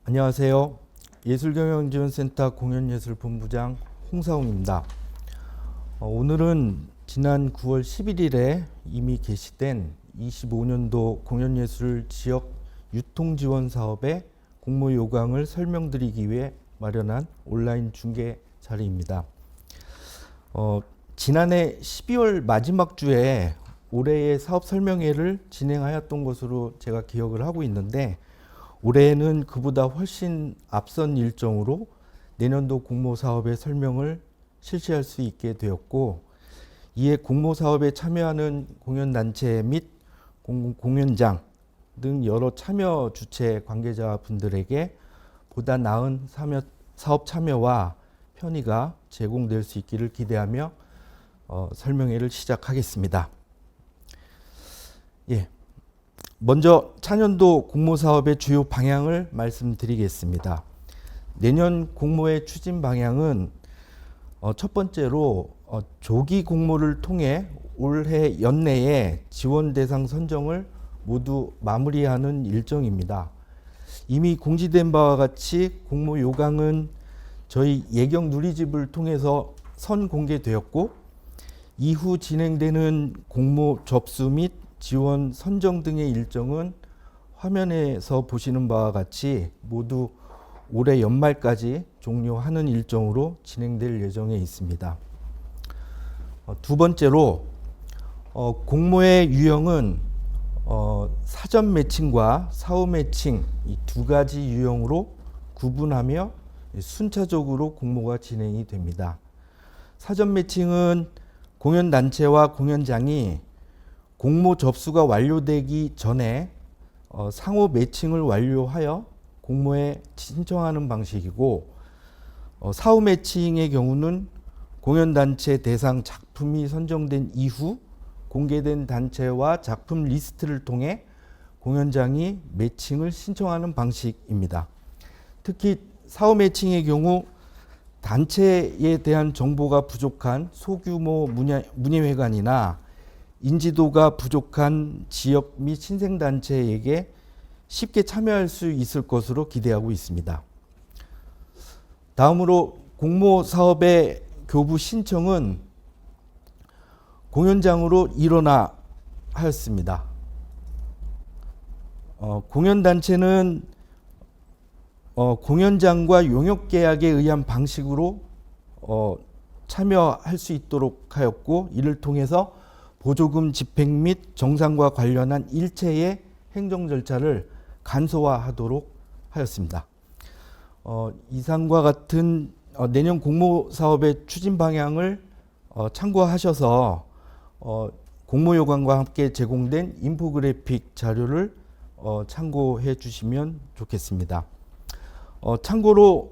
안녕하세요. 예술경영지원센터 공연예술본부장 홍사웅입니다. 오늘은 지난 9월 11일에 이미 개시된 25년도 공연예술 지역 유통지원 사업의 공모 요강을 설명드리기 위해 마련한 온라인 중계 자리입니다. 지난해 12월 마지막 주에 올해의 사업 설명회를 진행하였던 것으로 제가 기억을 하고 있는데, 올해는 그보다 훨씬 앞선 일정으로 내년도 공모 사업의 설명을 실시할 수 있게 되었고, 이에 공모 사업에 참여하는 공연단체 및 공연장 등 여러 참여 주체 관계자분들에게 보다 나은 사업 참여와 편의가 제공될 수 있기를 기대하며 설명회를 시작하겠습니다. 먼저 차년도 공모 사업의 주요 방향을 말씀드리겠습니다. 내년 공모의 추진 방향은 첫 번째로 조기 공모를 통해 올해 연내에 지원 대상 선정을 모두 마무리하는 일정입니다. 이미 공지된 바와 같이 공모 요강은 저희 예경 누리집을 통해서 선공개되었고, 이후 진행되는 공모 접수 및 지원 선정 등의 일정은 화면에서 보시는 바와 같이 모두 올해 연말까지 종료하는 일정으로 진행될 예정에 있습니다. 두 번째로 공모의 유형은 사전 매칭과 사후 매칭 이 두 가지 유형으로 구분하며 순차적으로 공모가 진행이 됩니다. 사전 매칭은 공연단체와 공연장이 공모 접수가 완료되기 전에 상호 매칭을 완료하여 공모에 신청하는 방식이고, 사후 매칭의 경우는 공연단체 대상 작품이 선정된 이후 공개된 단체와 작품 리스트를 통해 공연장이 매칭을 신청하는 방식입니다. 특히 사후 매칭의 경우 단체에 대한 정보가 부족한 소규모 문예회관이나 인지도가 부족한 지역 및 신생단체에게 쉽게 참여할 수 있을 것으로 기대하고 있습니다. 다음으로 공모 사업의 교부 신청은 공연장으로 일어나 하였습니다. 공연단체는 공연장과 용역계약에 의한 방식으로 참여할 수 있도록 하였고, 이를 통해서 보조금 집행 및 정산과 관련한 일체의 행정 절차를 간소화하도록 하였습니다. 이상과 같은 내년 공모 사업의 추진 방향을 참고하셔서 공모 요강과 함께 제공된 인포그래픽 자료를 참고해 주시면 좋겠습니다. 참고로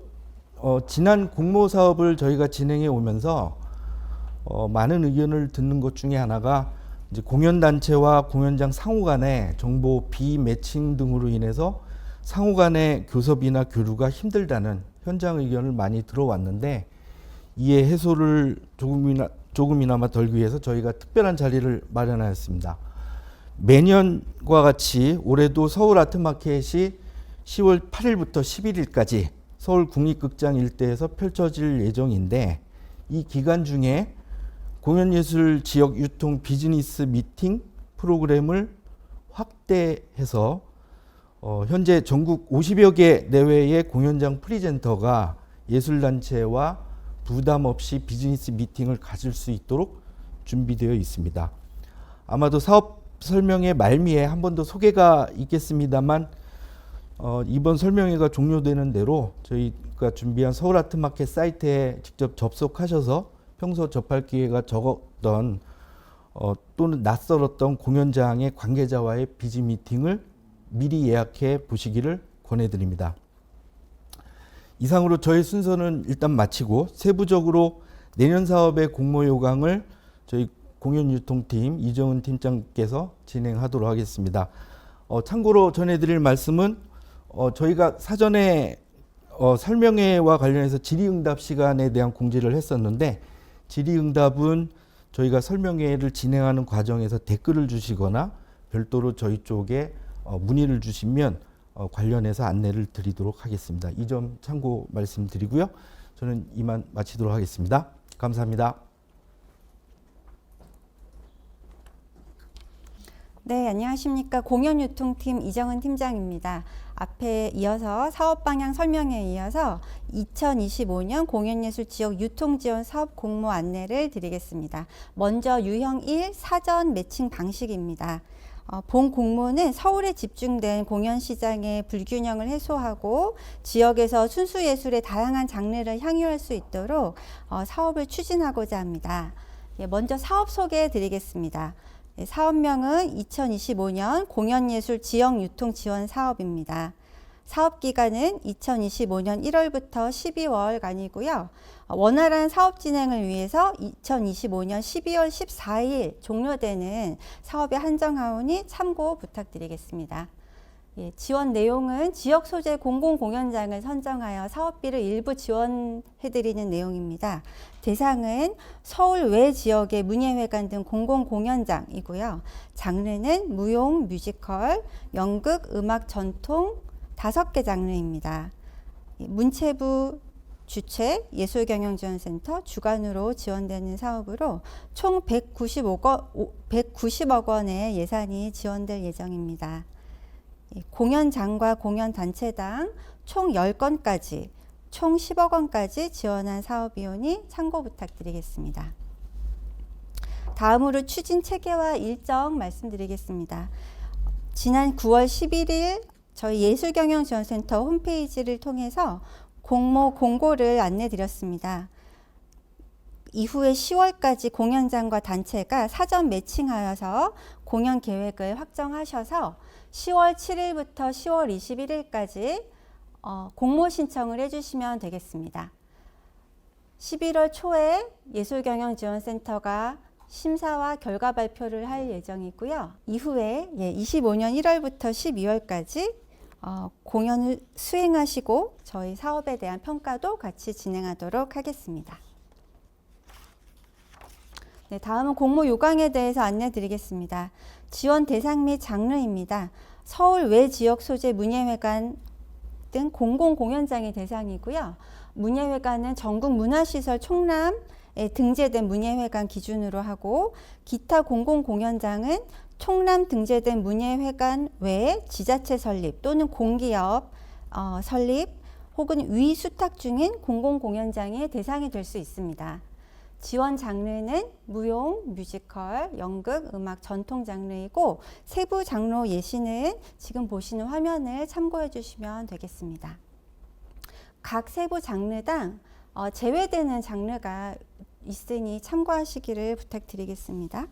지난 공모 사업을 저희가 진행해 오면서 많은 의견을 듣는 것 중에 하나가 이제 공연단체와 공연장 상호 간의 정보 비매칭 등으로 인해서 상호 간의 교섭이나 교류가 힘들다는 현장 의견을 많이 들어왔는데, 이에 해소를 조금이나마 덜기 위해서 저희가 특별한 자리를 마련하였습니다. 매년과 같이 올해도 서울 아트마켓이 10월 8일부터 11일까지 서울 국립극장 일대에서 펼쳐질 예정인데, 이 기간 중에 공연예술 지역 유통 비즈니스 미팅 프로그램을 확대해서 현재 전국 50여 개 내외의 공연장 프리젠터가 예술단체와 부담 없이 비즈니스 미팅을 가질 수 있도록 준비되어 있습니다. 아마도 사업 설명회 말미에 한 번 더 소개가 있겠습니다만, 이번 설명회가 종료되는 대로 저희가 준비한 서울아트마켓 사이트에 직접 접속하셔서 평소 접할 기회가 적었던 또는 낯설었던 공연장의 관계자와의 비즈 미팅을 미리 예약해 보시기를 권해드립니다. 이상으로 저희 순서는 일단 마치고 세부적으로 내년 사업의 공모 요강을 저희 공연유통팀 이정은 팀장께서 진행하도록 하겠습니다. 참고로 전해드릴 말씀은 저희가 사전에 설명회와 관련해서 질의응답 시간에 대한 공지를 했었는데, 질의응답은 저희가 설명회를 진행하는 과정에서 댓글을 주시거나 별도로 저희 쪽에 문의를 주시면 관련해서 안내를 드리도록 하겠습니다. 이 점 참고 말씀드리고요. 저는 이만 마치도록 하겠습니다. 감사합니다. 네, 안녕하십니까. 공연유통팀 이정은 팀장입니다. 앞에 이어서 사업방향 설명에 이어서 2025년 공연예술 지역 유통지원 사업 공모 안내를 드리겠습니다. 먼저 유형 1 사전 매칭 방식입니다. 본 공모는 서울에 집중된 공연시장의 불균형을 해소하고 지역에서 순수예술의 다양한 장르를 향유할 수 있도록 사업을 추진하고자 합니다. 먼저 사업 소개해 드리겠습니다. 사업명은 2025년 공연예술 지역 유통 지원 사업입니다. 사업 기간은 2025년 1월부터 12월간이고요. 원활한 사업 진행을 위해서 2025년 12월 14일 종료되는 사업에 한정하오니 참고 부탁드리겠습니다. 지원 내용은 지역 소재 공공공연장을 선정하여 사업비를 일부 지원해드리는 내용입니다. 대상은 서울 외 지역의 문예회관 등 공공공연장이고요. 장르는 무용, 뮤지컬, 연극, 음악, 전통 5개 장르입니다. 문체부 주최 예술경영지원센터 주관으로 지원되는 사업으로 총 190억 원의 예산이 지원될 예정입니다. 공연장과 공연단체당 총 10건까지 총 10억 원까지 지원한 사업이오니 참고 부탁드리겠습니다. 다음으로 추진 체계와 일정 말씀드리겠습니다. 지난 9월 11일 저희 예술경영지원센터 홈페이지를 통해서 공모 공고를 안내드렸습니다. 이후에 10월까지 공연장과 단체가 사전 매칭하여서 공연 계획을 확정하셔서 10월 7일부터 10월 21일까지 공모 신청을 해주시면 되겠습니다. 11월 초에 예술경영지원센터가 심사와 결과 발표를 할 예정이고요. 이후에 25년 1월부터 12월까지 공연을 수행하시고 저희 사업에 대한 평가도 같이 진행하도록 하겠습니다. 네, 다음은 공모 요강에 대해서 안내 드리겠습니다. 지원 대상 및 장르입니다. 서울 외 지역 소재 문예회관 등 공공공연장이 대상이고요. 문예회관은 전국 문화시설 총람에 등재된 문예회관 기준으로 하고 기타 공공공연장은 총람 등재된 문예회관 외에 지자체 설립 또는 공기업 설립 혹은 위수탁 중인 공공공연장의 대상이 될 수 있습니다. 지원 장르는 무용, 뮤지컬, 연극, 음악, 전통 장르이고 세부 장르 예시는 지금 보시는 화면을 참고해 주시면 되겠습니다. 각 세부 장르당 제외되는 장르가 있으니 참고하시기를 부탁드리겠습니다.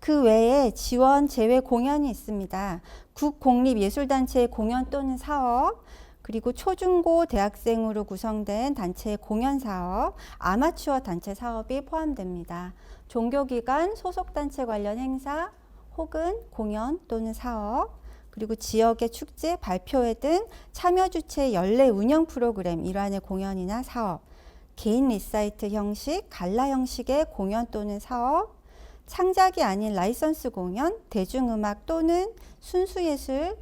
그 외에 지원 제외 공연이 있습니다. 국공립예술단체의 공연 또는 사업, 그리고 초중고 대학생으로 구성된 단체의 공연 사업, 아마추어 단체 사업이 포함됩니다. 종교기관, 소속단체 관련 행사 혹은 공연 또는 사업, 그리고 지역의 축제, 발표회 등 참여 주체 연례 운영 프로그램 일환의 공연이나 사업, 개인 리사이트 형식, 갈라 형식의 공연 또는 사업, 창작이 아닌 라이선스 공연, 대중음악 또는 순수예술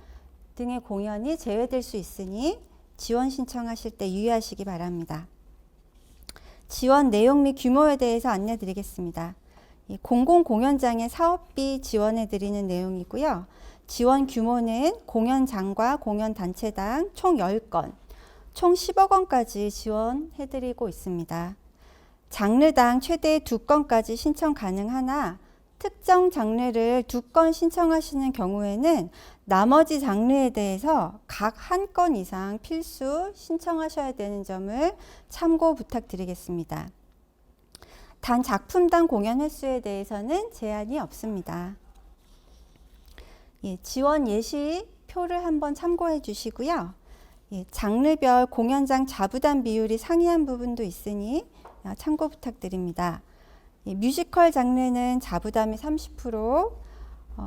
등의 공연이 제외될 수 있으니 지원 신청하실 때 유의하시기 바랍니다. 지원 내용 및 규모에 대해서 안내 드리겠습니다. 공공공연장의 사업비 지원해 드리는 내용이고요. 지원 규모는 공연장과 공연단체당 총 10건, 총 10억 원까지 지원해 드리고 있습니다. 장르당 최대 2건까지 신청 가능하나 특정 장르를 2건 신청하시는 경우에는 나머지 장르에 대해서 각 1건 이상 필수 신청하셔야 되는 점을 참고 부탁드리겠습니다. 단 작품당 공연 횟수에 대해서는 제한이 없습니다. 지원 예시 표를 한번 참고해 주시고요. 장르별 공연장 자부담 비율이 상이한 부분도 있으니 참고 부탁드립니다. 뮤지컬 장르는 자부담이 30%,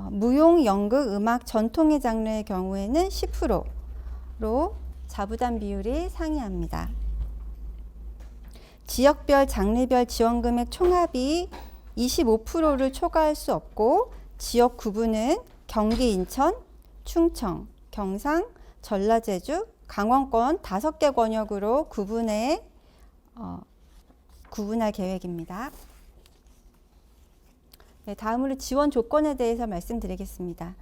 무용, 연극, 음악, 전통의 장르의 경우에는 10%로 자부담 비율이 상이합니다. 지역별, 장르별 지원금액 총합이 25%를 초과할 수 없고 지역 구분은 경기, 인천, 충청, 경상, 전라제주, 강원권 5개 권역으로 구분할 계획입니다. 네, 다음으로 지원 조건에 대해서 말씀드리겠습니다.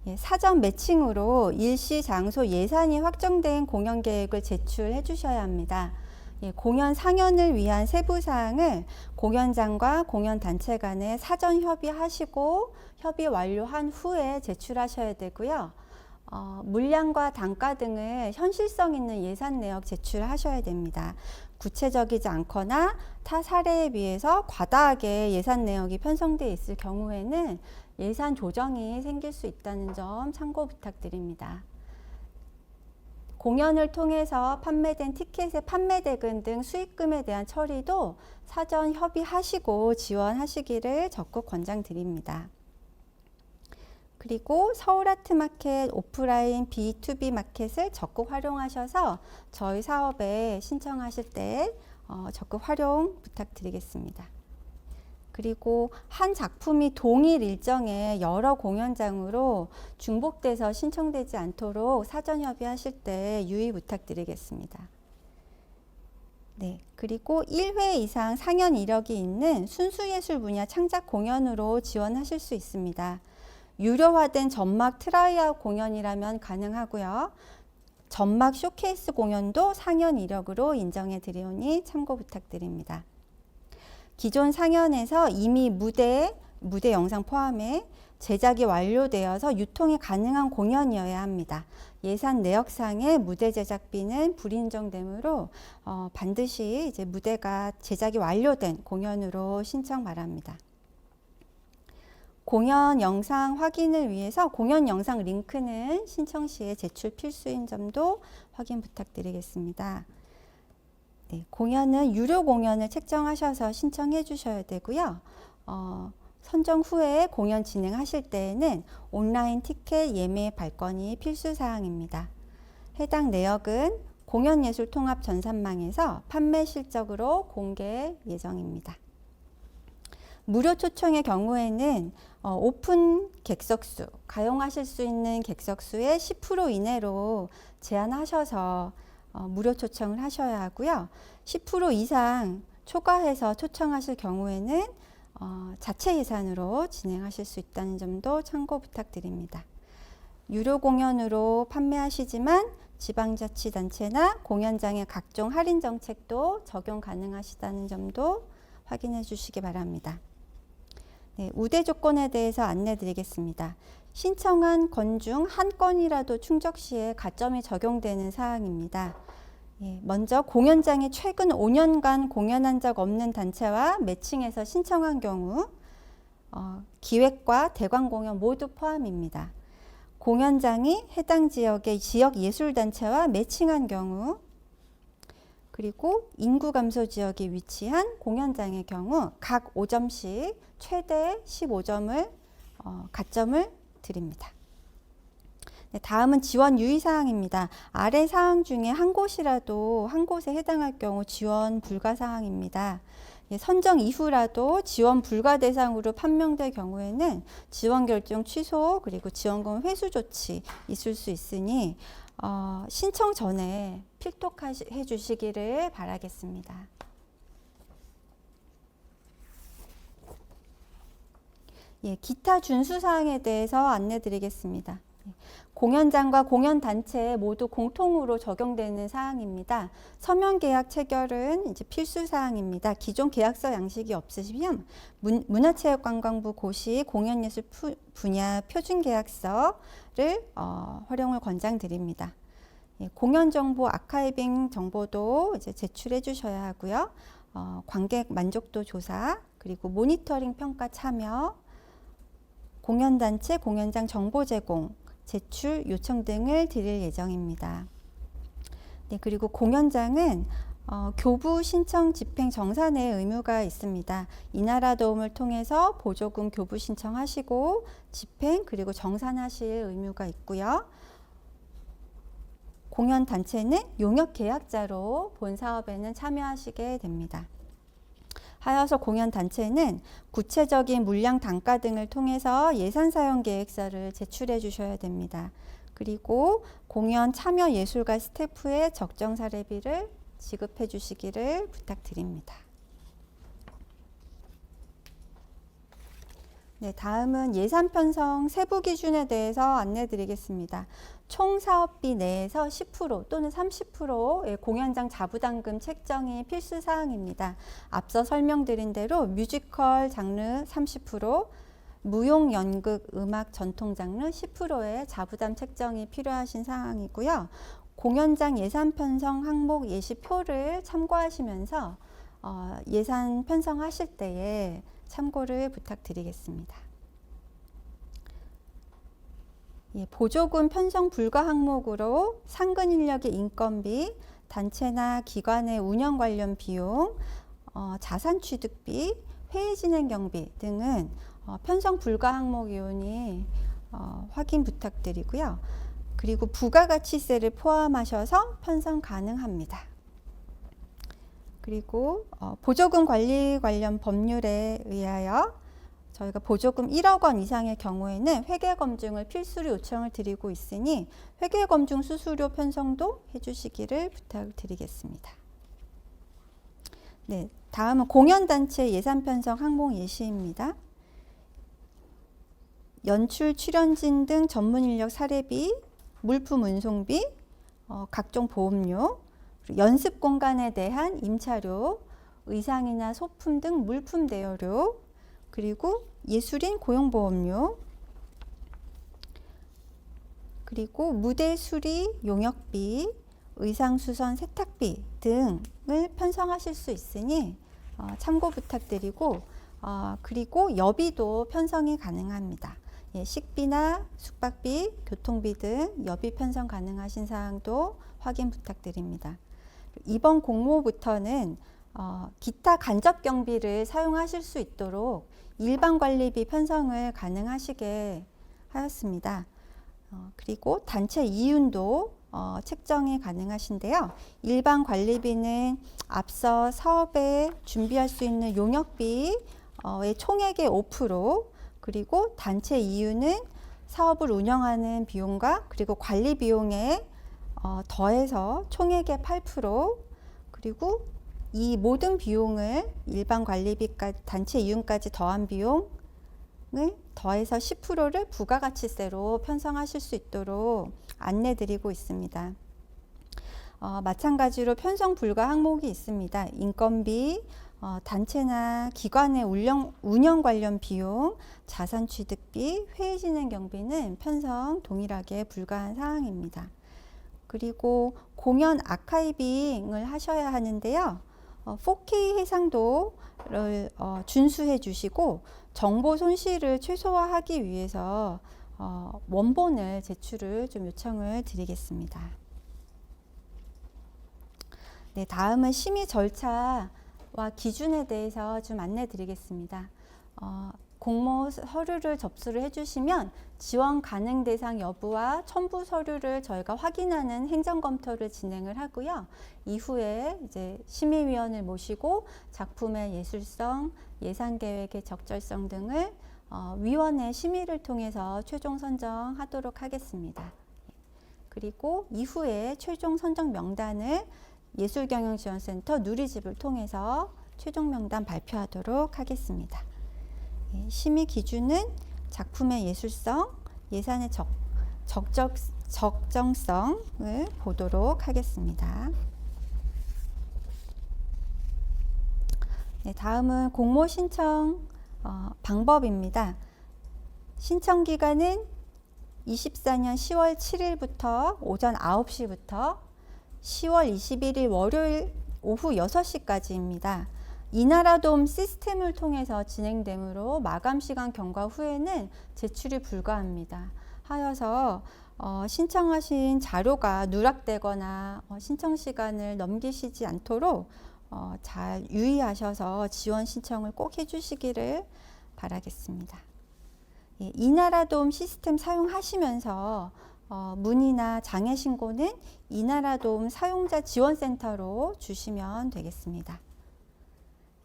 예, 사전 매칭으로 일시, 장소, 예산이 확정된 공연 계획을 제출해 주셔야 합니다. 예, 공연 상연을 위한 세부 사항을 공연장과 공연단체 간에 사전 협의하시고 협의 완료한 후에 제출하셔야 되고요. 물량과 단가 등을 현실성 있는 예산 내역 제출하셔야 됩니다. 구체적이지 않거나 타 사례에 비해서 과다하게 예산 내역이 편성되어 있을 경우에는 예산 조정이 생길 수 있다는 점 참고 부탁드립니다. 공연을 통해서 판매된 티켓의 판매 대금 등 수익금에 대한 처리도 사전 협의하시고 지원하시기를 적극 권장드립니다. 그리고 서울아트마켓 오프라인 B2B 마켓을 적극 활용하셔서 저희 사업에 신청하실 때 적극 활용 부탁드리겠습니다. 그리고 한 작품이 동일 일정에 여러 공연장으로 중복돼서 신청되지 않도록 사전 협의하실 때 유의 부탁드리겠습니다. 네, 그리고 1회 이상 상연 이력이 있는 순수예술 분야 창작 공연으로 지원하실 수 있습니다. 유료화된 점막 트라이아웃 공연이라면 가능하고요. 점막 쇼케이스 공연도 상연 이력으로 인정해 드리오니 참고 부탁드립니다. 기존 상연에서 이미 무대 영상 포함해 제작이 완료되어서 유통이 가능한 공연이어야 합니다. 예산 내역상의 무대 제작비는 불인정되므로 반드시 이제 무대가 제작이 완료된 공연으로 신청 바랍니다. 공연 영상 확인을 위해서 공연 영상 링크는 신청 시에 제출 필수인 점도 확인 부탁드리겠습니다. 네, 공연은 유료 공연을 책정하셔서 신청해 주셔야 되고요. 선정 후에 공연 진행하실 때에는 온라인 티켓 예매 발권이 필수 사항입니다. 해당 내역은 공연예술통합전산망에서 판매 실적으로 공개 예정입니다. 무료 초청의 경우에는 오픈 객석수, 가용하실 수 있는 객석수의 10% 이내로 제한하셔서 무료 초청을 하셔야 하고요. 10% 이상 초과해서 초청하실 경우에는 자체 예산으로 진행하실 수 있다는 점도 참고 부탁드립니다. 유료 공연으로 판매하시지만 지방자치단체나 공연장의 각종 할인 정책도 적용 가능하시다는 점도 확인해 주시기 바랍니다. 네, 우대 조건에 대해서 안내 드리겠습니다. 신청한 건 중 한 건이라도 충족 시에 가점이 적용되는 사항입니다. 예, 먼저 공연장이 최근 5년간 공연한 적 없는 단체와 매칭해서 신청한 경우 기획과 대관 공연 모두 포함입니다. 공연장이 해당 지역의 지역예술단체와 매칭한 경우, 그리고 인구 감소 지역에 위치한 공연장의 경우 각 5점씩 최대 15점을 가점을 드립니다. 네, 다음은 지원 유의사항입니다. 아래 사항 중에 한 곳이라도 한 곳에 해당할 경우 지원 불가 사항입니다. 예, 선정 이후라도 지원 불가 대상으로 판명될 경우에는 지원 결정 취소 그리고 지원금 회수 조치 있을 수 있으니 신청 전에 필독해 주시기를 바라겠습니다. 예, 기타 준수사항에 대해서 안내 드리겠습니다. 공연장과 공연단체 모두 공통으로 적용되는 사항입니다. 서면 계약 체결은 이제 필수 사항입니다. 기존 계약서 양식이 없으시면 문화체육관광부 고시 공연예술 분야 표준 계약서를 활용을 권장드립니다. 예, 공연 정보 아카이빙 정보도 이제 제출해 주셔야 하고요. 관객 만족도 조사 그리고 모니터링 평가 참여, 공연단체 공연장 정보 제공 제출 요청 등을 드릴 예정입니다. 네, 그리고 공연장은 교부 신청 집행 정산의 의무가 있습니다. 이나라 도움을 통해서 보조금 교부 신청하시고 집행 그리고 정산하실 의무가 있고요. 공연단체는 용역 계약자로 본 사업에는 참여하시게 됩니다. 하여서 공연단체는 구체적인 물량 단가 등을 통해서 예산 사용 계획서를 제출해 주셔야 됩니다. 그리고 공연 참여 예술가 스태프의 적정 사례비를 지급해 주시기를 부탁드립니다. 네, 다음은 예산 편성 세부 기준에 대해서 안내 드리겠습니다. 총 사업비 내에서 10% 또는 30%의 공연장 자부담금 책정이 필수 사항입니다. 앞서 설명드린 대로 뮤지컬 장르 30%, 무용, 연극, 음악, 전통 장르 10%의 자부담 책정이 필요하신 사항이고요. 공연장 예산 편성 항목 예시표를 참고하시면서 예산 편성하실 때에 참고를 부탁드리겠습니다. 예, 보조금 편성 불가 항목으로 상근 인력의 인건비, 단체나 기관의 운영 관련 비용, 자산 취득비, 회의 진행 경비 등은 편성 불가 항목이오니 확인 부탁드리고요. 그리고 부가가치세를 포함하셔서 편성 가능합니다. 그리고 보조금 관리 관련 법률에 의하여 저희가 보조금 1억 원 이상의 경우에는 회계검증을 필수로 요청을 드리고 있으니 회계검증 수수료 편성도 해주시기를 부탁드리겠습니다. 네, 다음은 공연단체 예산 편성 항목 예시입니다. 연출, 출연진 등 전문 인력 사례비, 물품 운송비, 각종 보험료, 연습 공간에 대한 임차료, 의상이나 소품 등 물품 대여료, 그리고 예술인 고용보험료, 그리고 무대 수리, 용역비, 의상 수선, 세탁비 등을 편성하실 수 있으니 참고 부탁드리고 그리고 여비도 편성이 가능합니다. 예, 식비나 숙박비, 교통비 등 여비 편성 가능하신 사항도 확인 부탁드립니다. 이번 공모부터는 기타 간접 경비를 사용하실 수 있도록 일반 관리비 편성을 가능하시게 하였습니다. 그리고 단체 이윤도 책정이 가능하신데요. 일반 관리비는 앞서 사업에 준비할 수 있는 용역비의 총액의 5%, 그리고 단체 이윤은 사업을 운영하는 비용과 그리고 관리 비용에 더해서 총액의 8%, 그리고 이 모든 비용을 일반 관리비까지 단체 이윤까지 더한 비용을 더해서 10%를 부가가치세로 편성하실 수 있도록 안내 드리고 있습니다. 마찬가지로 편성 불가 항목이 있습니다. 인건비, 단체나 기관의 운영 관련 비용, 자산 취득비, 회의 진행 경비는 편성 동일하게 불가한 사항입니다. 그리고 공연 아카이빙을 하셔야 하는데요. 4K 해상도를 준수해 주시고 정보 손실을 최소화하기 위해서 원본을 제출을 좀 요청을 드리겠습니다. 네, 다음은 심의 절차와 기준에 대해서 좀 안내 드리겠습니다. 공모 서류를 접수를 해주시면 지원 가능 대상 여부와 첨부 서류를 저희가 확인하는 행정검토를 진행을 하고요. 이후에 이제 심의위원을 모시고 작품의 예술성, 예산계획의 적절성 등을 위원회 심의를 통해서 최종 선정하도록 하겠습니다. 그리고 이후에 최종 선정 명단을 예술경영지원센터 누리집을 통해서 최종 명단 발표하도록 하겠습니다. 심의 기준은 작품의 예술성, 예산의 적정성을 보도록 하겠습니다. 네, 다음은 공모 신청 방법입니다. 신청 기간은 24년 10월 7일부터 오전 9시부터 10월 21일 월요일 오후 6시까지입니다. 이나라돔 시스템을 통해서 진행되므로 마감 시간 경과 후에는 제출이 불가합니다. 하여서 신청하신 자료가 누락되거나 신청 시간을 넘기시지 않도록 잘 유의하셔서 지원 신청을 꼭 해주시기를 바라겠습니다. 예, 이나라돔 시스템 사용하시면서 문의나 장애 신고는 이나라돔 사용자 지원센터로 주시면 되겠습니다.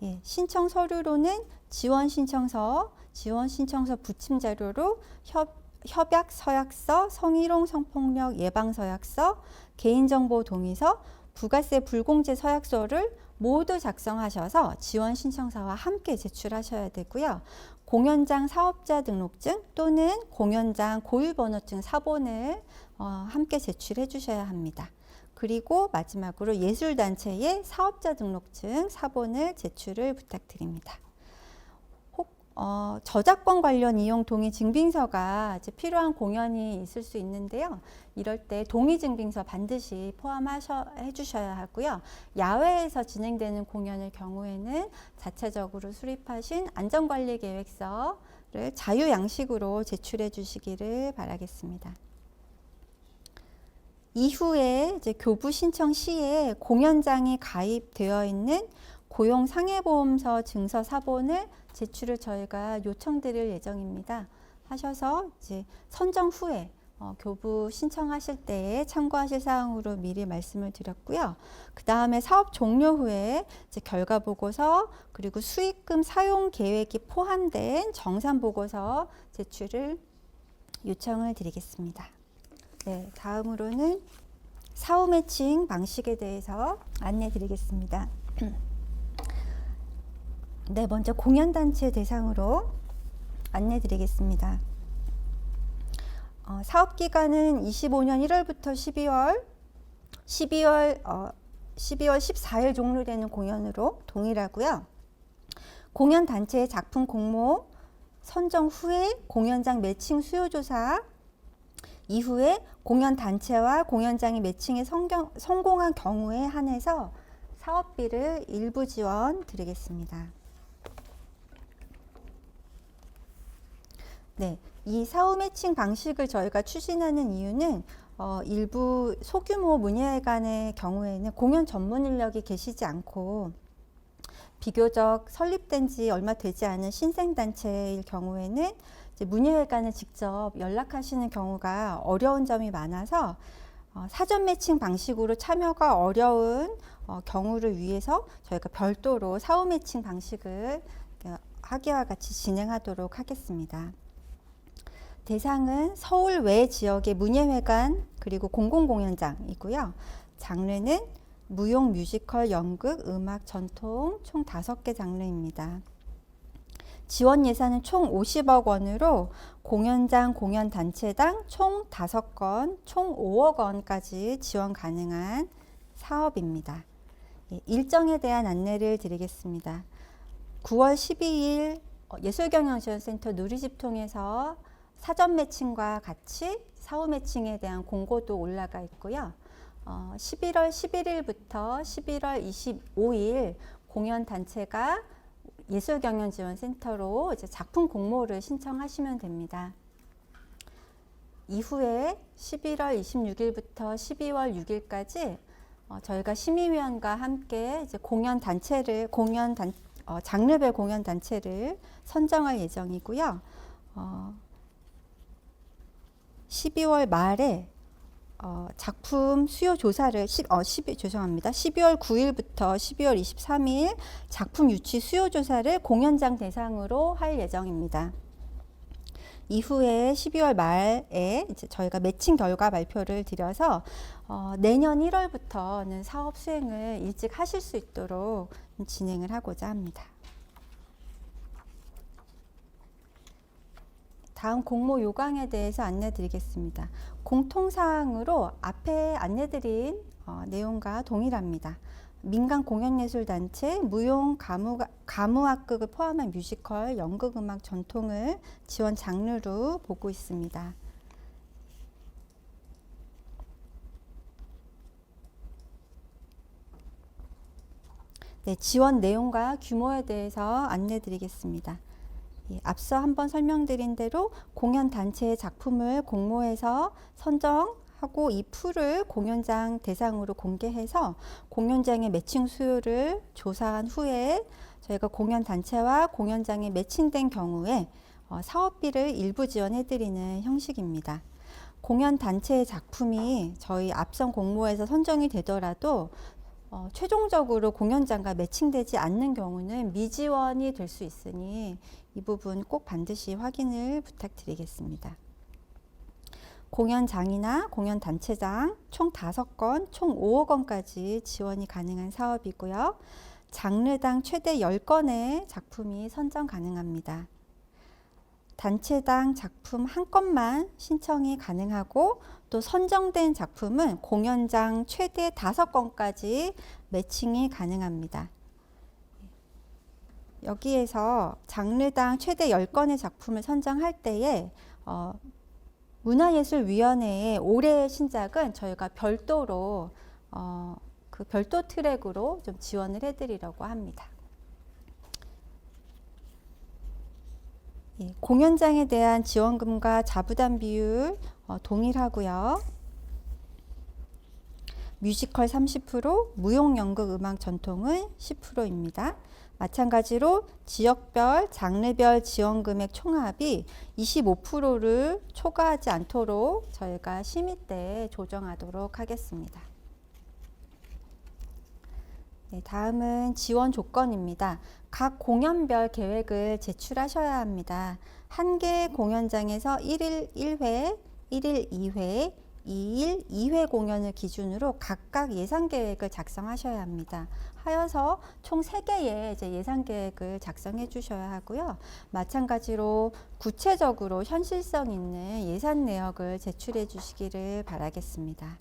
예, 신청 서류로는 지원 신청서 부침 자료로 협약 서약서, 성희롱 성폭력 예방 서약서, 개인정보 동의서, 부가세 불공제 서약서를 모두 작성하셔서 지원 신청서와 함께 제출하셔야 되고요. 공연장 사업자 등록증 또는 공연장 고유번호증 사본을 함께 제출해 주셔야 합니다. 그리고 마지막으로 예술단체의 사업자 등록증 사본을 제출을 부탁드립니다. 저작권 관련 이용 동의 증빙서가 이제 필요한 공연이 있을 수 있는데요. 이럴 때 동의 증빙서 반드시 포함해 주셔야 하고요. 야외에서 진행되는 공연의 경우에는 자체적으로 수립하신 안전관리 계획서를 자유양식으로 제출해 주시기를 바라겠습니다. 이후에 이제 교부 신청 시에 공연장이 가입되어 있는 고용상해보험서 증서 사본을 제출을 저희가 요청드릴 예정입니다. 하셔서 이제 선정 후에 교부 신청하실 때에 참고하실 사항으로 미리 말씀을 드렸고요. 그 다음에 사업 종료 후에 이제 결과 보고서 그리고 수익금 사용 계획이 포함된 정산 보고서 제출을 요청을 드리겠습니다. 네, 다음으로는 사후 매칭 방식에 대해서 안내 드리겠습니다. 네, 먼저 공연단체 대상으로 안내 드리겠습니다. 사업기간은 25년 1월부터 12월 14일 종료되는 공연으로 동일하고요. 공연단체의 작품 공모 선정 후에 공연장 매칭 수요조사 이후에 공연단체와 공연장이 매칭에 성공한 경우에 한해서 사업비를 일부 지원 드리겠습니다. 네, 이 사후 매칭 방식을 저희가 추진하는 이유는 일부 소규모 문예회관의 경우에는 공연 전문 인력이 계시지 않고 비교적 설립된 지 얼마 되지 않은 신생단체일 경우에는 이제 문예회관을 직접 연락하시는 경우가 어려운 점이 많아서 사전 매칭 방식으로 참여가 어려운 경우를 위해서 저희가 별도로 사후 매칭 방식을 하기와 같이 진행하도록 하겠습니다. 대상은 서울 외 지역의 문예회관 그리고 공공공연장이고요. 장르는 무용, 뮤지컬, 연극, 음악, 전통 총 5개 장르입니다. 지원 예산은 총 50억 원으로 공연장, 공연단체당 총 5건, 총 5억 원까지 지원 가능한 사업입니다. 일정에 대한 안내를 드리겠습니다. 9월 12일 예술경영지원센터 누리집 통해서 사전 매칭과 같이 사후 매칭에 대한 공고도 올라가 있고요. 11월 11일부터 11월 25일 공연단체가 예술경영지원센터로 이제 작품 공모를 신청하시면 됩니다. 이후에 11월 26일부터 12월 6일까지 저희가 심의위원과 함께 이제 장르별 공연 단체를 선정할 예정이고요. 12월 말에 작품 수요 조사를 12월 9일부터 12월 23일 작품 유치 수요 조사를 공연장 대상으로 할 예정입니다. 이후에 12월 말에 이제 저희가 매칭 결과 발표를 드려서 내년 1월부터는 사업 수행을 일찍 하실 수 있도록 진행을 하고자 합니다. 다음 공모 요강에 대해서 안내 드리겠습니다. 공통사항으로 앞에 안내드린 내용과 동일합니다. 민간 공연예술단체, 무용, 가무악극을 포함한 뮤지컬, 연극음악, 전통을 지원 장르로 보고 있습니다. 네, 지원 내용과 규모에 대해서 안내 드리겠습니다. 앞서 한번 설명드린 대로 공연단체의 작품을 공모해서 선정하고 이 풀을 공연장 대상으로 공개해서 공연장의 매칭 수요를 조사한 후에 저희가 공연단체와 공연장이 매칭된 경우에 사업비를 일부 지원해드리는 형식입니다. 공연단체의 작품이 저희 앞선 공모에서 선정이 되더라도 최종적으로 공연장과 매칭되지 않는 경우는 미지원이 될 수 있으니 이 부분 꼭 반드시 확인을 부탁드리겠습니다. 공연장이나 공연단체장 총 5건, 총 5억 원까지 지원이 가능한 사업이고요. 장르당 최대 10건의 작품이 선정 가능합니다. 단체당 작품 한 건만 신청이 가능하고 또 선정된 작품은 공연장 최대 5건까지 매칭이 가능합니다. 여기에서 장르당 최대 10건의 작품을 선정할 때에 문화예술위원회의 올해의 신작은 저희가 별도로 그 별도 트랙으로 좀 지원을 해드리려고 합니다. 예, 공연장에 대한 지원금과 자부담 비율 동일하고요. 뮤지컬 30%, 무용 연극 음악 전통은 10%입니다. 마찬가지로 지역별, 장르별 지원금액 총합이 25%를 초과하지 않도록 저희가 심의 때 조정하도록 하겠습니다. 네, 다음은 지원 조건입니다. 각 공연별 계획을 제출하셔야 합니다. 한 개의 공연장에서 1일 1회, 1일 2회, 2일 2회 공연을 기준으로 각각 예산 계획을 작성하셔야 합니다. 하여서 총 3개의 예산 계획을 작성해 주셔야 하고요. 마찬가지로 구체적으로 현실성 있는 예산 내역을 제출해 주시기를 바라겠습니다.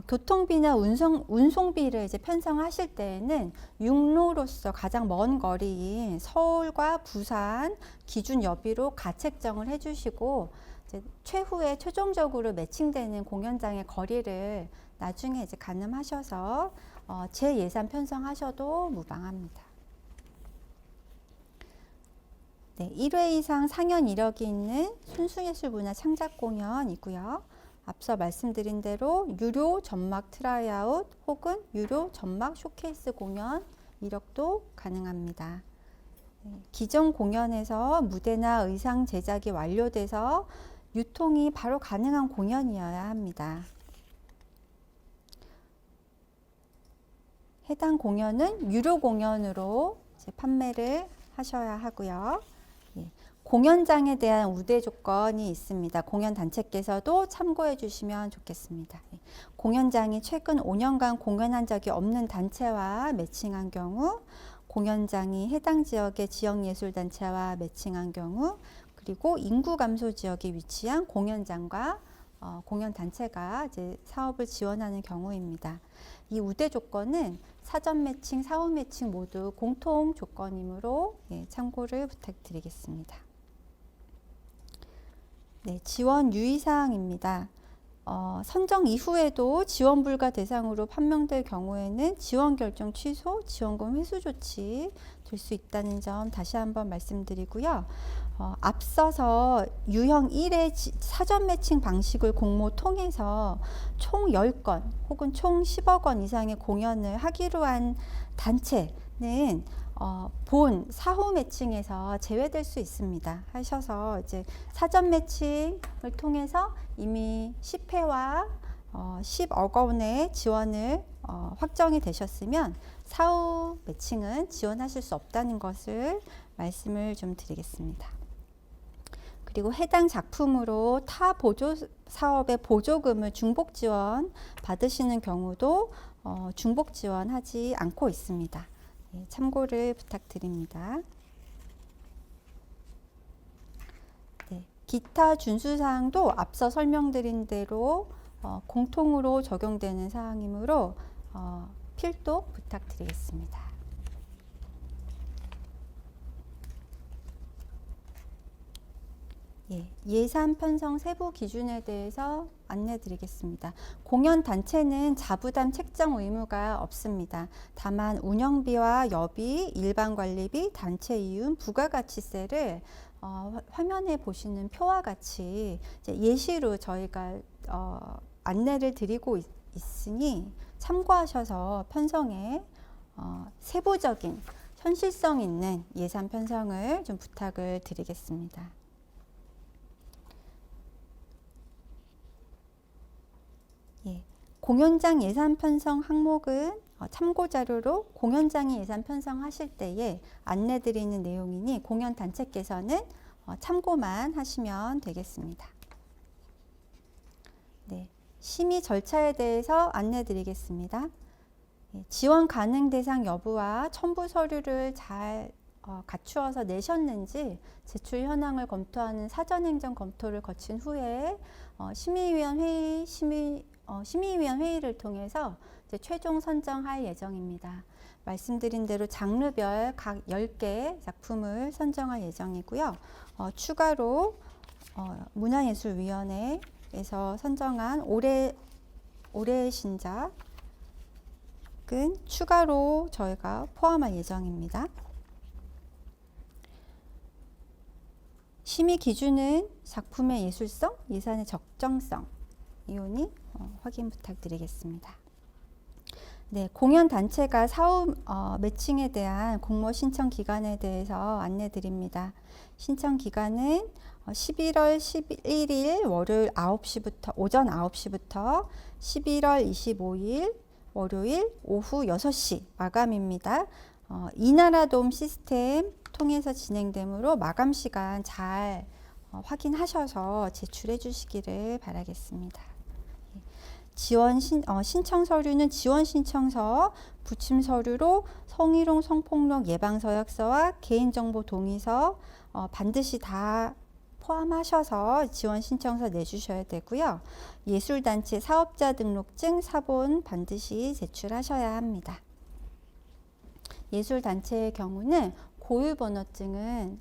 교통비나 운송비를 편성하실 때에는 육로로서 가장 먼 거리인 서울과 부산 기준 여비로 가책정을 해주시고 최후에 최종적으로 매칭되는 공연장의 거리를 나중에 가늠하셔서 재예산 편성하셔도 무방합니다. 네, 1회 이상 상연 이력이 있는 순수예술문화 창작공연이고요. 앞서 말씀드린 대로 유료 점막 트라이아웃 혹은 유료 점막 쇼케이스 공연 이력도 가능합니다. 기존 공연에서 무대나 의상 제작이 완료돼서 유통이 바로 가능한 공연이어야 합니다. 해당 공연은 유료 공연으로 판매를 하셔야 하고요. 공연장에 대한 우대 조건이 있습니다. 공연단체께서도 참고해 주시면 좋겠습니다. 공연장이 최근 5년간 공연한 적이 없는 단체와 매칭한 경우, 공연장이 해당 지역의 지역예술단체와 매칭한 경우, 그리고 인구 감소 지역에 위치한 공연장과 공연단체가 사업을 지원하는 경우입니다. 이 우대 조건은 사전 매칭, 사후 매칭 모두 공통 조건이므로 참고를 부탁드리겠습니다. 네, 지원 유의사항입니다. 선정 이후에도 지원 불가 대상으로 판명될 경우에는 지원 결정 취소, 지원금 회수 조치 될 수 있다는 점 다시 한번 말씀드리고요. 앞서서 유형 1의 사전 매칭 방식을 공모 통해서 총 10건 혹은 총 10억 원 이상의 공연을 하기로 한 단체는 본 사후 매칭에서 제외될 수 있습니다. 하셔서 사전 매칭을 통해서 이미 10회와 10억 원의 지원을 확정이 되셨으면 사후 매칭은 지원하실 수 없다는 것을 말씀을 좀 드리겠습니다. 그리고 해당 작품으로 타 보조 사업의 보조금을 중복 지원 받으시는 경우도 중복 지원하지 않고 있습니다. 참고를 부탁드립니다. 네, 기타 준수사항도 앞서 설명드린 대로 공통으로 적용되는 사항이므로 필독 부탁드리겠습니다. 예산 편성 세부 기준에 대해서 안내 드리겠습니다. 공연 단체는 자부담 책정 의무가 없습니다. 다만 운영비와 여비, 일반 관리비, 단체 이윤, 부가가치세를 화면에 보시는 표와 같이 예시로 저희가 안내를 드리고 있으니 참고하셔서 편성에 세부적인 현실성 있는 예산 편성을 좀 부탁을 드리겠습니다. 공연장 예산 편성 항목은 참고자료로 공연장이 예산 편성하실 때에 안내 드리는 내용이니 공연단체께서는 참고만 하시면 되겠습니다. 심의 절차에 대해서 안내드리겠습니다. 지원 가능 대상 여부와 첨부 서류를 잘 갖추어서 내셨는지 제출 현황을 검토하는 사전행정 검토를 거친 후에 심의위원 회의를 통해서 이제 최종 선정할 예정입니다. 말씀드린 대로 장르별 각 10개 작품을 선정할 예정이고요. 추가로 문화예술위원회에서 선정한 올해의 신작 추가로 저희가 포함할 예정입니다. 심의 기준은 작품의 예술성, 예산의 적정성, 이오니 확인 부탁드리겠습니다. 네, 공연 단체가 사후 매칭에 대한 공모 신청 기간에 대해서 안내드립니다. 신청 기간은 11월 11일 월요일 9시부터 오전 9시부터 11월 25일 월요일 오후 6시 마감입니다. 이나라돔 시스템 통해서 진행되므로 마감 시간 잘 확인하셔서 제출해 주시기를 바라겠습니다. 신청 서류는 지원 신청서, 부침 서류로 성희롱, 성폭력 예방 서약서와 개인정보 동의서 반드시 다 포함하셔서 지원 신청서 내주셔야 되고요. 예술단체 사업자 등록증 사본 반드시 제출하셔야 합니다. 예술단체의 경우는 고유번호증은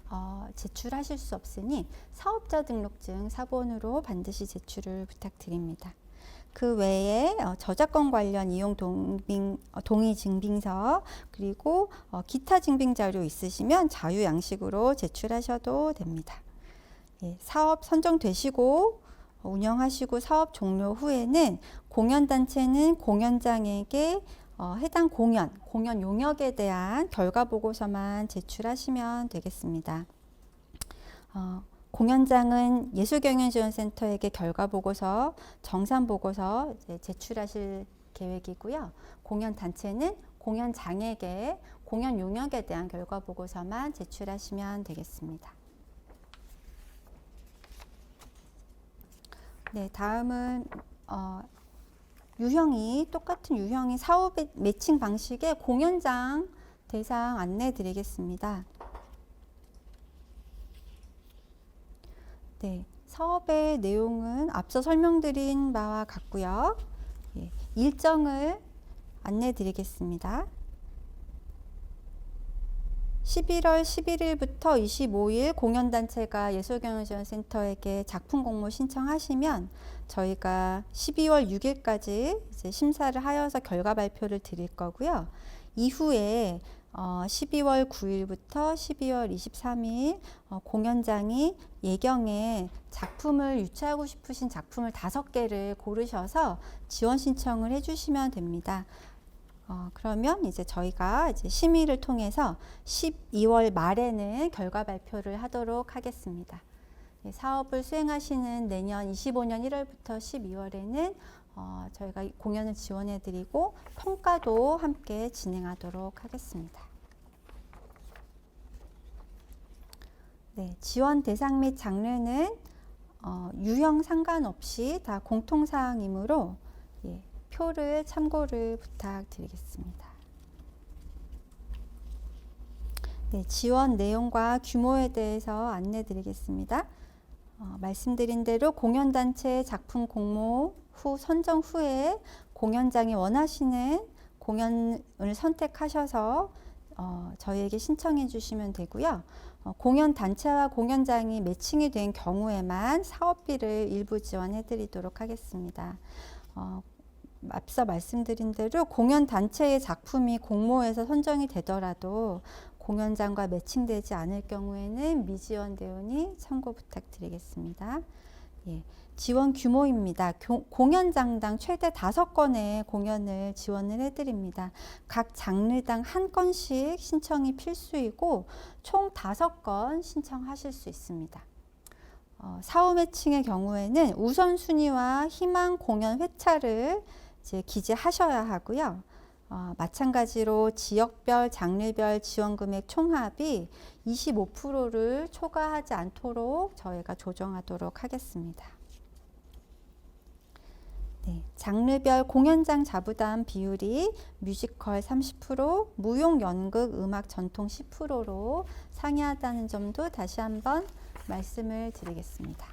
제출하실 수 없으니 사업자 등록증 사본으로 반드시 제출을 부탁드립니다. 그 외에 저작권 관련 이용 동의 증빙서 그리고 기타 증빙 자료 있으시면 자유양식으로 제출하셔도 됩니다. 사업 선정되시고 운영하시고 사업 종료 후에는 공연단체는 공연장에게 해당 공연 용역에 대한 결과 보고서만 제출하시면 되겠습니다. 공연장은 예술경연지원센터에게 결과 보고서, 정산 보고서 제출하실 계획이고요. 공연단체는 공연장에게 공연 용역에 대한 결과 보고서만 제출하시면 되겠습니다. 네, 다음은 똑같은 유형이 사후 매칭 방식의 공연장 대상 안내 드리겠습니다. 네, 사업의 내용은 앞서 설명드린 바와 같고요. 일정을 안내 드리겠습니다. 11월 11일부터 25일 공연단체가 예술경연지원센터에게 작품 공모 신청하시면 저희가 12월 6일까지 이제 심사를 하여서 결과 발표를 드릴 거고요. 이후에 12월 9일부터 12월 23일 공연장이 예경에 작품을 유치하고 싶으신 작품을 5개를 고르셔서 지원 신청을 해주시면 됩니다. 그러면 이제 저희가 이제 심의를 통해서 12월 말에는 결과 발표를 하도록 하겠습니다. 사업을 수행하시는 내년 25년 1월부터 12월에는 저희가 공연을 지원해 드리고 평가도 함께 진행하도록 하겠습니다. 네, 지원 대상 및 장르는 유형 상관없이 다 공통사항이므로 표를 참고를 부탁드리겠습니다. 네, 지원 내용과 규모에 대해서 안내 드리겠습니다. 말씀드린 대로 공연단체 작품 공모 후 선정 후에 공연장이 원하시는 공연을 선택하셔서 저희에게 신청해 주시면 되고요. 공연단체와 공연장이 매칭이 된 경우에만 사업비를 일부 지원해 드리도록 하겠습니다. 앞서 말씀드린 대로 공연단체의 작품이 공모에서 선정이 되더라도 공연장과 매칭되지 않을 경우에는 미지원되오니 참고 부탁드리겠습니다. 지원 규모입니다. 공연장당 최대 5건의 공연을 지원을 해드립니다. 각 장르당 1건씩 신청이 필수이고 총 5건 신청하실 수 있습니다. 사후 매칭의 경우에는 우선순위와 희망 공연 회차를 이제 기재하셔야 하고요. 마찬가지로 지역별, 장르별 지원 금액 총합이 25%를 초과하지 않도록 저희가 조정하도록 하겠습니다. 네, 장르별 공연장 자부담 비율이 뮤지컬 30%, 무용, 연극, 음악, 전통 10%로 상이하다는 점도 다시 한번 말씀을 드리겠습니다.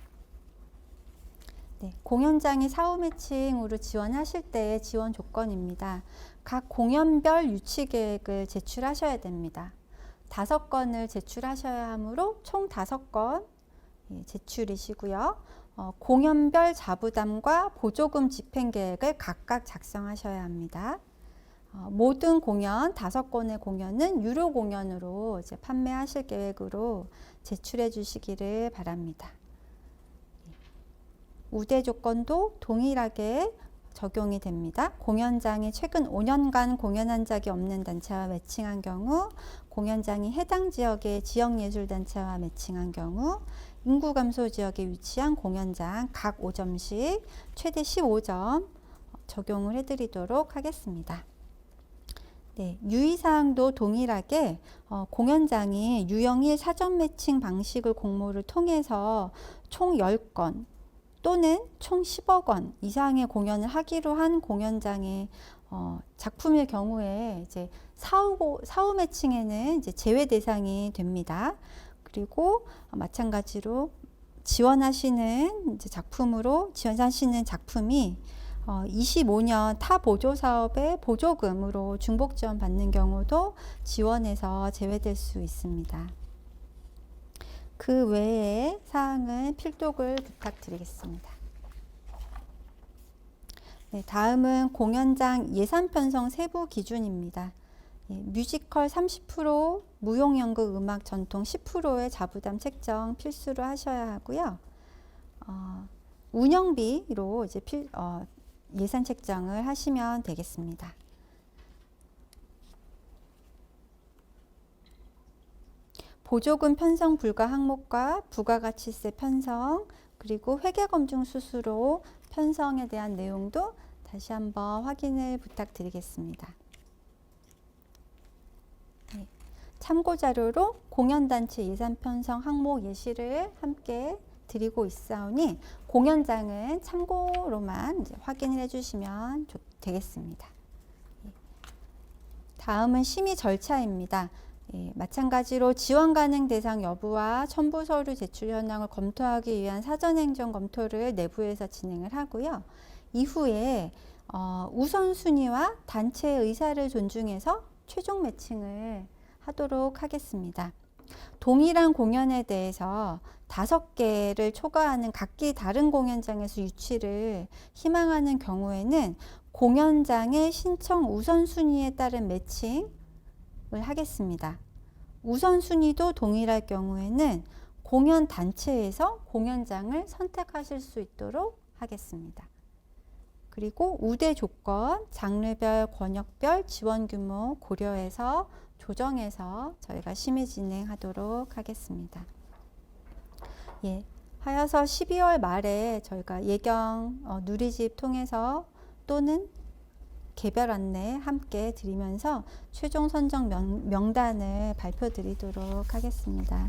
네, 공연장이 사후 매칭으로 지원하실 때의 지원 조건입니다. 각 공연별 유치 계획을 제출하셔야 됩니다. 5건을 제출하셔야 하므로 총 5건 제출이시고요. 공연별 자부담과 보조금 집행 계획을 각각 작성하셔야 합니다. 모든 공연 5건의 공연은 유료 공연으로 이제 판매하실 계획으로 제출해 주시기를 바랍니다. 우대 조건도 동일하게 적용이 됩니다. 공연장이 최근 5년간 공연한 적이 없는 단체와 매칭한 경우, 공연장이 해당 지역의 지역예술단체와 매칭한 경우, 인구 감소 지역에 위치한 공연장 각 5점씩 최대 15점 적용을 해드리도록 하겠습니다. 네, 유의사항도 동일하게 공연장이 유형일 사전 매칭 방식을 공모를 통해서 총 10건 또는 총 10억 원 이상의 공연을 하기로 한 공연장의 작품일 경우에 이제 사후 매칭에는 이제 제외 대상이 됩니다. 그리고 마찬가지로 지원하시는 이제 지원하시는 작품이 25년 타 보조 사업의 보조금으로 중복 지원 받는 경우도 지원에서 제외될 수 있습니다. 그 외의 사항은 필독을 부탁드리겠습니다. 네, 다음은 공연장 예산 편성 세부 기준입니다. 뮤지컬 30%, 무용, 연극, 음악, 전통 10%의 자부담 책정 필수로 하셔야 하고요. 운영비로 이제 예산 책정을 하시면 되겠습니다. 보조금 편성 불가 항목과 부가가치세 편성, 그리고 회계검증 수수료 편성에 대한 내용도 다시 한번 확인을 부탁드리겠습니다. 네, 참고자료로 공연단체 예산 편성 항목 예시를 함께 드리고 있사오니 공연장은 참고로만 이제 확인을 해주시면 되겠습니다. 다음은 심의 절차입니다. 마찬가지로 지원 가능 대상 여부와 첨부 서류 제출 현황을 검토하기 위한 사전행정 검토를 내부에서 진행을 하고요. 이후에 우선순위와 단체의 의사를 존중해서 최종 매칭을 하도록 하겠습니다. 동일한 공연에 대해서 5개를 초과하는 각기 다른 공연장에서 유치를 희망하는 경우에는 공연장의 신청 우선순위에 따른 매칭 하겠습니다. 우선순위도 동일할 경우에는 공연 단체에서 공연장을 선택하실 수 있도록 하겠습니다. 그리고 우대 조건, 장르별, 권역별 지원 규모 고려해서 조정해서 저희가 심의 진행하도록 하겠습니다. 하여서 12월 말에 저희가 예경 누리집 통해서 또는 개별 안내 함께 드리면서 최종 선정 명단을 발표드리도록 하겠습니다.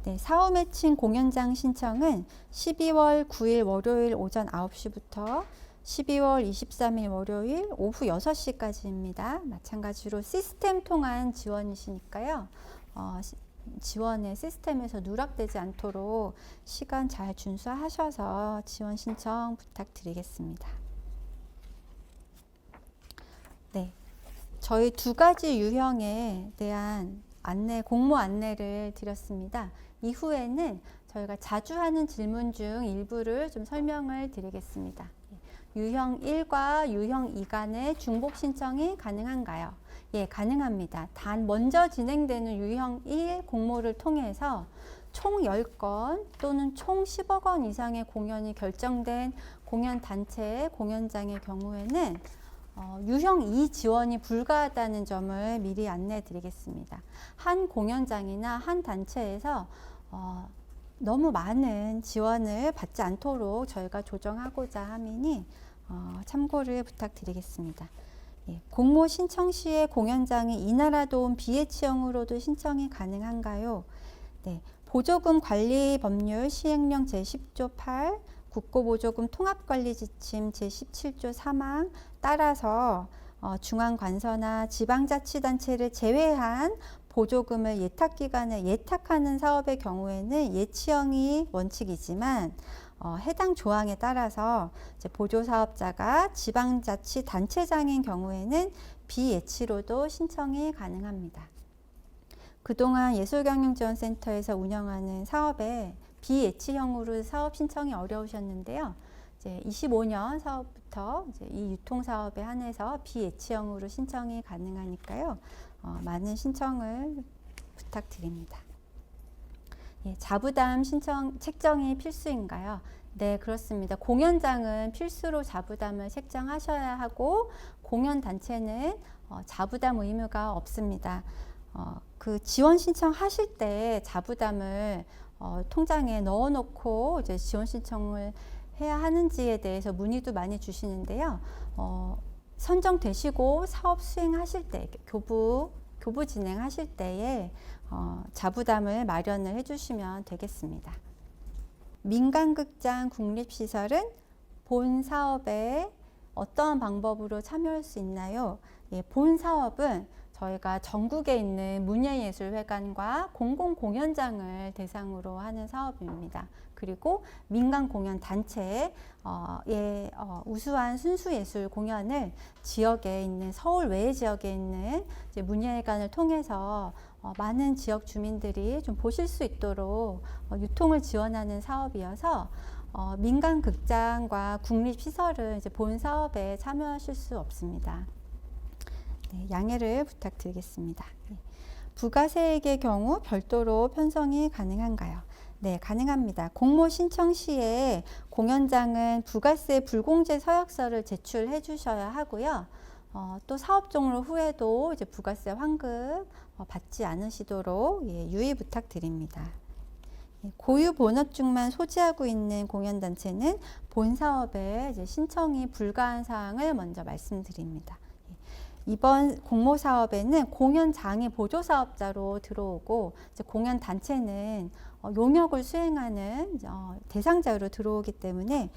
네, 사후 매칭 공연장 신청은 12월 9일 월요일 오전 9시부터 12월 23일 월요일 오후 6시까지입니다. 마찬가지로 시스템 통한 지원이시니까요. 지원의 시스템에서 누락되지 않도록 시간 잘 준수하셔서 지원 신청 부탁드리겠습니다. 네, 저희 2가지 유형에 대한 공모 안내를 드렸습니다. 이후에는 저희가 자주 하는 질문 중 일부를 좀 설명을 드리겠습니다. 유형 1과 유형 2 간의 중복 신청이 가능한가요? 예, 가능합니다. 단 먼저 진행되는 유형 1 공모를 통해서 총 10건 또는 총 10억 원 이상의 공연이 결정된 공연 단체의 공연장의 경우에는 유형 2 지원이 불가하다는 점을 미리 안내해 드리겠습니다. 한 공연장이나 한 단체에서 너무 많은 지원을 받지 않도록 저희가 조정하고자 함이니 참고를 부탁드리겠습니다. 공모 신청 시에 공연장이 이나라 도움 비예치형으로도 신청이 가능한가요? 네, 보조금 관리 법률 시행령 제10조 8, 국고보조금 통합관리지침 제17조 3항 따라서 중앙관서나 지방자치단체를 제외한 보조금을 예탁기관에 예탁하는 사업의 경우에는 예치형이 원칙이지만 해당 조항에 따라서 이제 보조사업자가 지방자치단체장인 경우에는 비예치로도 신청이 가능합니다. 그동안 예술경영지원센터에서 운영하는 사업에 비예치형으로 사업 신청이 어려우셨는데요. 이제 25년 사업부터 이제 이 유통사업에 한해서 비예치형으로 신청이 가능하니까요. 많은 신청을 부탁드립니다. 예, 자부담 신청 책정이 필수인가요? 네, 그렇습니다. 공연장은 필수로 자부담을 책정하셔야 하고 공연단체는 자부담 의무가 없습니다. 그 지원 신청하실 때 자부담을 통장에 넣어놓고 이제 지원 신청을 해야 하는지에 대해서 문의도 많이 주시는데요. 선정되시고 사업 수행하실 때, 교부 진행하실 때에 자부담을 마련을 해주시면 되겠습니다. 민간극장 국립시설은 본 사업에 어떠한 방법으로 참여할 수 있나요? 예, 본 사업은 저희가 전국에 있는 문예예술회관과 공공공연장을 대상으로 하는 사업입니다. 그리고 민간공연단체의 우수한 순수예술 공연을 지역에 있는 서울 외의 지역에 있는 이제 문예회관을 통해서 많은 지역 주민들이 좀 보실 수 있도록 유통을 지원하는 사업이어서 민간극장과 국립시설은 이제 본 사업에 참여하실 수 없습니다. 네, 양해를 부탁드리겠습니다. 부가세액의 경우 별도로 편성이 가능한가요? 네, 가능합니다. 공모 신청 시에 공연장은 부가세 불공제 서약서를 제출해 주셔야 하고요. 또 사업 종료 후에도 이제 부가세 환급 받지 않으시도록 유의 부탁드립니다. 고유 본업중만 소지하고 있는 공연단체는 본 사업에 이제 신청이 불가한 사항을 먼저 말씀드립니다. 이번 공모 사업에는 공연장이 보조사업자로 들어오고 이제 공연단체는 용역을 수행하는 대상자로 들어오기 때문에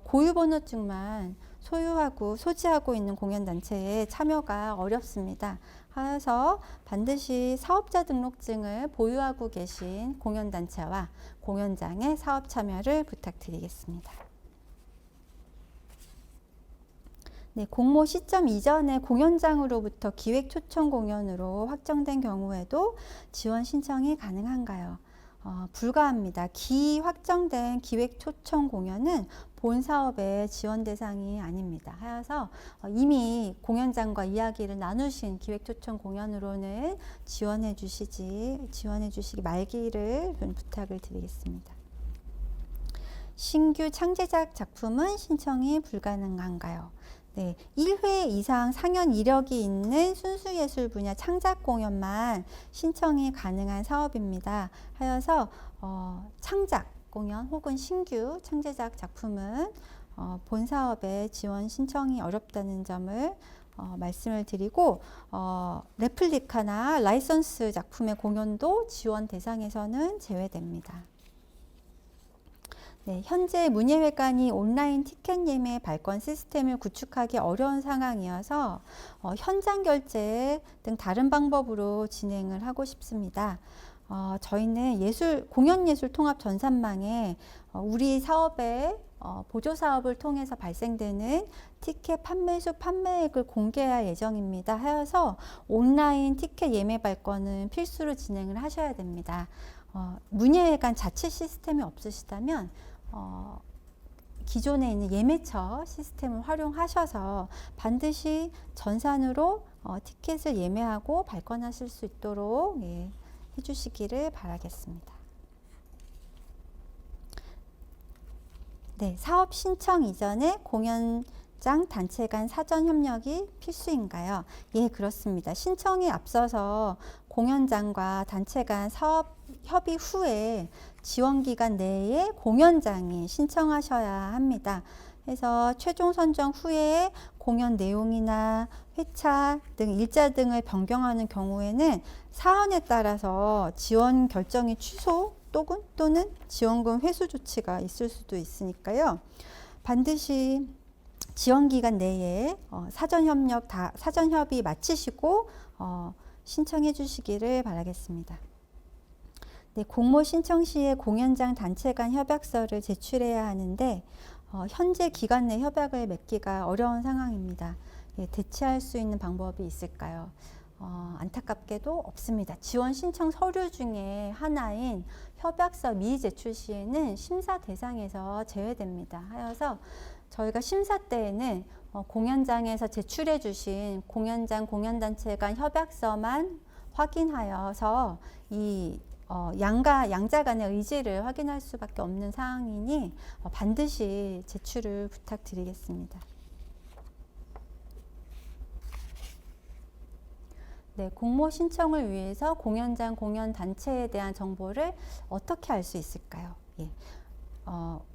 고유번호증만 소유하고 소지하고 있는 공연단체에 참여가 어렵습니다. 그래서 반드시 사업자 등록증을 보유하고 계신 공연단체와 공연장의 사업 참여를 부탁드리겠습니다. 네, 공모 시점 이전에 공연장으로부터 기획 초청 공연으로 확정된 경우에도 지원 신청이 가능한가요? 불가합니다. 확정된 기획 초청 공연은 본 사업의 지원 대상이 아닙니다. 하여서 이미 공연장과 이야기를 나누신 기획 초청 공연으로는 지원해 주시기 말기를 부탁을 드리겠습니다. 신규 창제작 작품은 신청이 불가능한가요? 네, 1회 이상 상연 이력이 있는 순수예술 분야 창작 공연만 신청이 가능한 사업입니다. 하여서 창작 공연 혹은 신규 창제작 작품은 본 사업에 지원 신청이 어렵다는 점을 말씀을 드리고 레플리카나 라이선스 작품의 공연도 지원 대상에서는 제외됩니다. 네, 현재 문예회관이 온라인 티켓 예매 발권 시스템을 구축하기 어려운 상황이어서 현장 결제 등 다른 방법으로 진행을 하고 싶습니다. 저희는 공연예술 통합 전산망에 우리 사업의 보조사업을 통해서 발생되는 티켓 판매수 판매액을 공개할 예정입니다. 하여서 온라인 티켓 예매 발권은 필수로 진행을 하셔야 됩니다. 문예회관 자체 시스템이 없으시다면 기존에 있는 예매처 시스템을 활용하셔서 반드시 전산으로 티켓을 예매하고 발권하실 수 있도록 해주시기를 바라겠습니다. 네, 사업 신청 이전에 공연장 단체 간 사전 협력이 필수인가요? 예, 그렇습니다. 신청에 앞서서 공연장과 단체 간 사업 협의 후에 지원기간 내에 공연장이 신청하셔야 합니다. 그래서 최종 선정 후에 공연 내용이나 회차 등 일자 등을 변경하는 경우에는 사안에 따라서 지원 결정이 취소 또는 지원금 회수 조치가 있을 수도 있으니까요. 반드시 지원 기간 내에 사전 협의 마치시고 신청해 주시기를 바라겠습니다. 네, 공모 신청 시에 공연장 단체 간 협약서를 제출해야 하는데 현재 기간 내 협약을 맺기가 어려운 상황입니다. 예, 대체할 수 있는 방법이 있을까요? 안타깝게도 없습니다. 지원 신청 서류 중에 하나인 협약서 미리 제출 시에는 심사 대상에서 제외됩니다. 하여서 저희가 심사 때에는 공연장에서 제출해 주신 공연장 공연단체 간 협약서만 확인하여서 이 양자 간의 의지를 확인할 수밖에 없는 상황이니 반드시 제출을 부탁드리겠습니다. 네, 공모 신청을 위해서 공연장 공연단체에 대한 정보를 어떻게 알 수 있을까요? 예.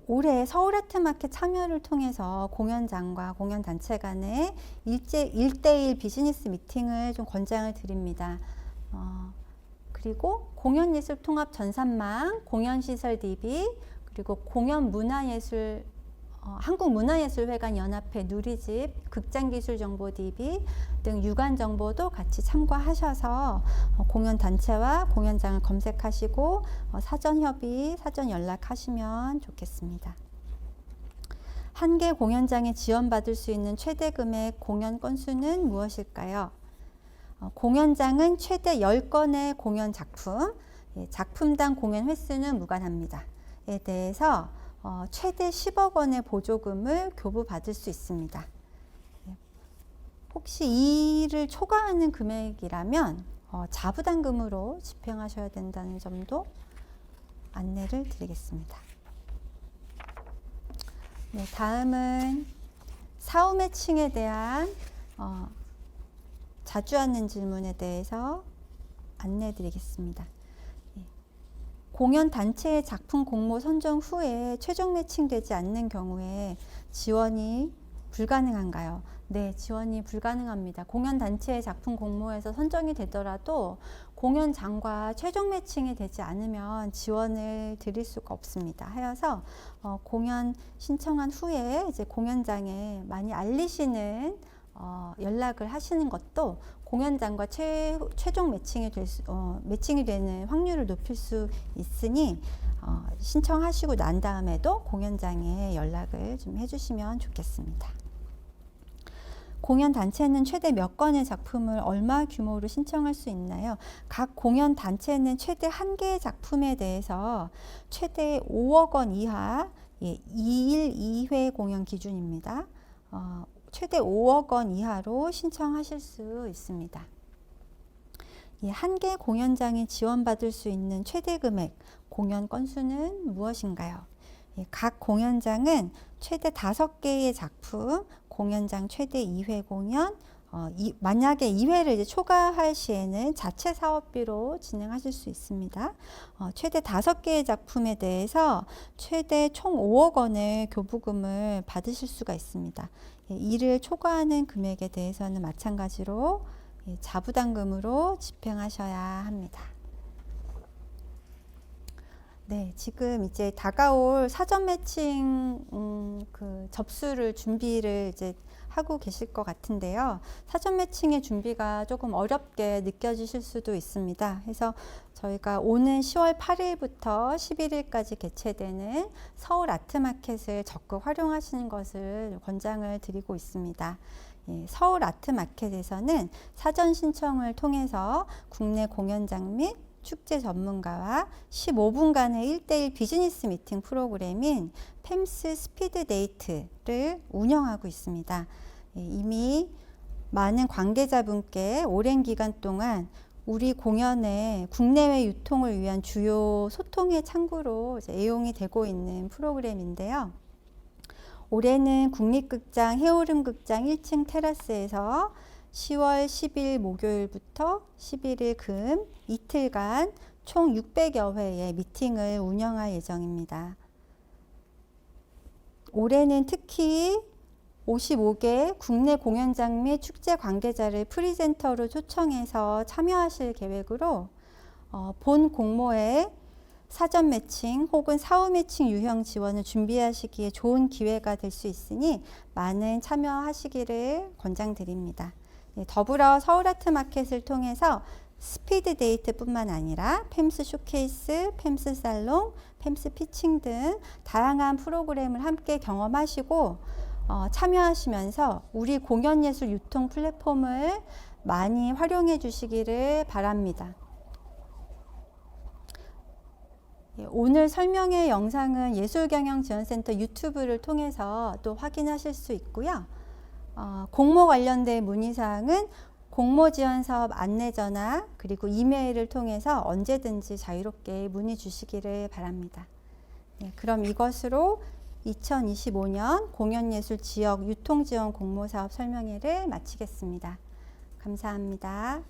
올해 서울아트마켓 참여를 통해서 공연장과 공연단체 간의 1대1 비즈니스 미팅을 좀 권장을 드립니다. 그리고 공연예술 통합 전산망, 공연시설 DB, 그리고 공연문화예술 한국문화예술회관 연합회 누리집, 극장기술정보 DB 등 유관 정보도 같이 참고하셔서 공연단체와 공연장을 검색하시고 사전 협의, 사전 연락하시면 좋겠습니다. 한 개 공연장에 지원받을 수 있는 최대 금액 공연 건수는 무엇일까요? 공연장은 최대 10건의 공연 작품, 작품당 공연 횟수는 무관합니다. 에 대해서 최대 10억 원의 보조금을 교부받을 수 있습니다. 혹시 이를 초과하는 금액이라면 자부담금으로 집행하셔야 된다는 점도 안내를 드리겠습니다. 네, 다음은 사후 매칭에 대한 자주 하는 질문에 대해서 안내 드리겠습니다. 공연 단체의 작품 공모 선정 후에 최종 매칭되지 않는 경우에 지원이 불가능한가요? 네, 지원이 불가능합니다. 공연 단체의 작품 공모에서 선정이 되더라도 공연장과 최종 매칭이 되지 않으면 지원을 드릴 수가 없습니다. 하여서 공연 신청한 후에 이제 공연장에 많이 알리시는 연락을 하시는 것도 공연장과 최종 매칭이 되는 확률을 높일 수 있으니 신청하시고 난 다음에도 공연장에 연락을 좀 해주시면 좋겠습니다. 공연 단체는 최대 몇 건의 작품을 얼마 규모로 신청할 수 있나요? 각 공연 단체는 최대 한 개의 작품에 대해서 최대 5억 원 이하 2일 2회 공연 기준입니다. 최대 5억 원 이하로 신청하실 수 있습니다. 한 개 공연장에 지원받을 수 있는 최대 금액, 공연 건수는 무엇인가요? 각 공연장은 최대 5개의 작품, 공연장 최대 2회 공연, 만약에 2회를 이제 초과할 시에는 자체 사업비로 진행하실 수 있습니다. 최대 5개의 작품에 대해서 최대 총 5억 원의 교부금을 받으실 수가 있습니다. 이를 초과하는 금액에 대해서는 마찬가지로 자부담금으로 집행하셔야 합니다. 네, 지금 이제 다가올 사전 매칭 접수를 준비를 이제 하고 계실 것 같은데요. 사전 매칭의 준비가 조금 어렵게 느껴지실 수도 있습니다. 그래서 저희가 오는 10월 8일부터 11일까지 개최되는 서울 아트마켓을 적극 활용하시는 것을 권장을 드리고 있습니다. 서울 아트마켓에서는 사전 신청을 통해서 국내 공연장 및 축제 전문가와 15분간의 1대1 비즈니스 미팅 프로그램인 팸스 스피드 데이트를 운영하고 있습니다. 이미 많은 관계자분께 오랜 기간 동안 우리 공연의 국내외 유통을 위한 주요 소통의 창구로 애용이 되고 있는 프로그램인데요. 올해는 국립극장 해오름극장 1층 테라스에서 10월 10일 목요일부터 11일 금 이틀간 총 600여 회의 미팅을 운영할 예정입니다. 올해는 특히 55개 국내 공연장 및 축제 관계자를 프리젠터로 초청해서 참여하실 계획으로 본 공모에 사전 매칭 혹은 사후 매칭 유형 지원을 준비하시기에 좋은 기회가 될 수 있으니 많은 참여하시기를 권장드립니다. 더불어 서울아트마켓을 통해서 스피드 데이트뿐만 아니라 팸스 쇼케이스, 팸스 살롱, 팸스 피칭 등 다양한 프로그램을 함께 경험하시고 참여하시면서 우리 공연예술 유통 플랫폼을 많이 활용해 주시기를 바랍니다. 오늘 설명의 영상은 예술경영지원센터 유튜브를 통해서 또 확인하실 수 있고요. 공모 관련된 문의사항은 공모지원사업 안내전화 그리고 이메일을 통해서 언제든지 자유롭게 문의 주시기를 바랍니다. 그럼 이것으로 2025년 공연예술 지역 유통지원 공모사업 설명회를 마치겠습니다. 감사합니다.